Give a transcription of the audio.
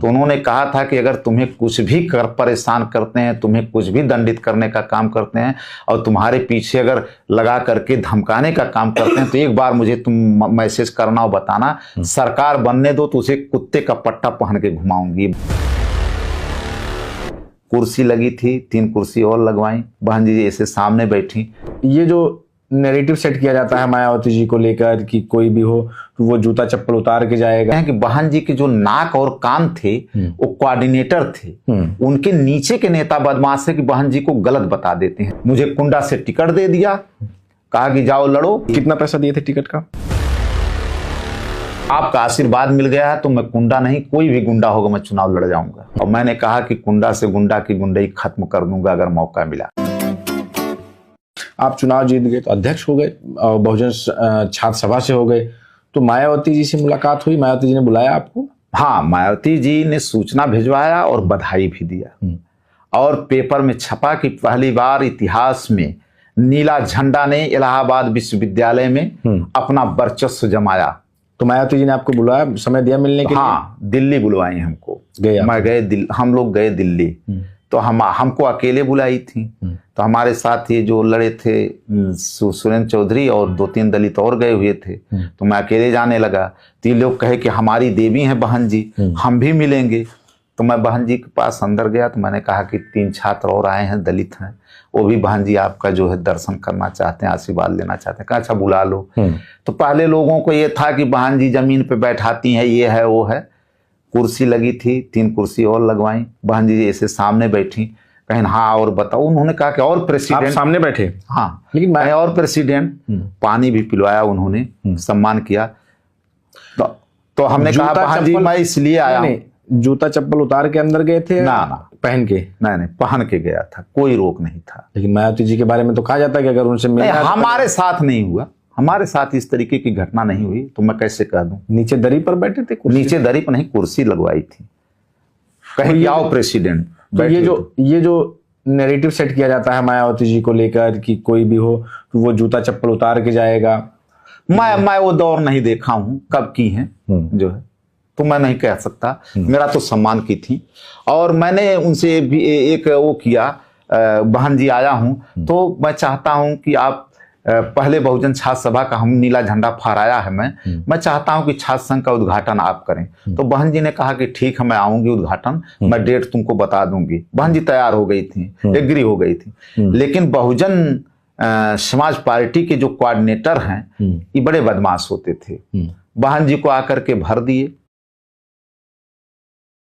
तो उन्होंने कहा था कि अगर तुम्हें कुछ भी कर परेशान करते हैं, तुम्हें कुछ भी दंडित करने का काम करते हैं और तुम्हारे पीछे अगर लगा करके धमकाने का काम करते हैं तो एक बार मुझे तुम मैसेज करना और बताना, सरकार बनने दो तो उसे कुत्ते का पट्टा पहन के घुमाऊंगी। कुर्सी लगी थी, 3 कुर्सी और लगवाई, बहन जी ऐसे सामने बैठी। ये जो नैरेटिव सेट किया जाता है मायावती जी को लेकर कि कोई भी हो तो वो जूता चप्पल उतार के जाएगा, कि बहन जी के जो नाक और कान थे वो कोऑर्डिनेटर थे, उनके नीचे के नेता बदमाश है कि बहन जी को गलत बता देते हैं। मुझे कुंडा से टिकट दे दिया, कहा कि जाओ लड़ो। कितना पैसा दिए थे टिकट का? आपका आशीर्वाद मिल गया है तो मैं कुंडा नहीं, कोई भी गुंडा होगा मैं चुनाव लड़ जाऊंगा। और मैंने कहा कि कुंडा से गुंडा की गुंडई खत्म कर दूंगा अगर मौका मिला। आप चुनाव जीत गए तो अध्यक्ष हो गए और बहुजन छात्र सभा से हो गए, तो मायावती जी से मुलाकात हुई? मायावती जी ने बुलाया आपको? हाँ, मायावती जी ने सूचना भिजवाया और बधाई भी दिया और पेपर में छपा कि पहली बार इतिहास में नीला झंडा ने इलाहाबाद विश्वविद्यालय में अपना वर्चस्व जमाया। तो मायावती जी ने आपको बुलाया, समय दिया मिलने के लिए? हाँ, दिल्ली बुलवाई हमको। गए हम लोग गए दिल्ली। तो हमको अकेले बुलाई थी। तो हमारे साथ ये जो लड़े थे सुरेंद्र चौधरी और 2-3 दलित और गए हुए थे, तो मैं अकेले जाने लगा। तो ये लोग कहे कि हमारी देवी हैं बहन जी, हम भी मिलेंगे। तो मैं बहन जी के पास अंदर गया तो मैंने कहा कि 3 छात्र और आए हैं, दलित हैं, वो भी बहन जी आपका जो है दर्शन करना चाहते हैं, आशीर्वाद लेना चाहते हैं। कहा अच्छा बुला लो। तो पहले लोगों को ये था कि बहन जी जमीन पे बैठाती हैं, ये है वो है। कुर्सी लगी थी, 3 कुर्सी और लगवाई, बहन जी ऐसे सामने बैठी। कहीं हाँ और बताओ, उन्होंने कहा कि और प्रेसिडेंट। आप सामने बैठे? हाँ, लेकिन मैं और प्रेसिडेंट। पानी भी पिलवाया उन्होंने, सम्मान किया। तो हमने कहा बहन जी मैं इसलिए आया हूं। जूता चप्पल उतार के अंदर गए थे? ना पहन के? नहीं, पहन के गया था, कोई रोक नहीं था। लेकिन मायावती जी के बारे में तो कहा जाता है कि अगर उनसे मिलना, हमारे साथ नहीं हुआ, हमारे साथ इस तरीके की घटना नहीं हुई, तो मैं कैसे कह दूं। नीचे दरी पर बैठे थे? नीचे दरी पर नहीं, कुर्सी लगवाई थी, कहीं आओ प्रेसिडेंट। तो ये जो नैरेटिव सेट किया जाता है मायावती जी को लेकर कि कोई भी हो तो वो जूता चप्पल उतार के जाएगा, मैं वो दौर नहीं देखा हूं कब की है जो है, तो मैं नहीं कह सकता। मेरा तो सम्मान की थी और मैंने उनसे भी एक वो किया, बहन जी आया हूं तो मैं चाहता हूं कि आप पहले बहुजन छात्र सभा का हम नीला झंडा फहराया है, मैं चाहता हूं कि छात्र संघ का उद्घाटन आप करें। तो बहन जी ने कहा कि ठीक है मैं आऊंगी उद्घाटन, मैं डेट तुमको बता दूंगी। बहन जी तैयार हो गई थी, एग्री हो गई थी। लेकिन बहुजन समाज पार्टी के जो कोऑर्डिनेटर हैं ये बड़े बदमाश होते थे। बहन जी को आकर के भर दिए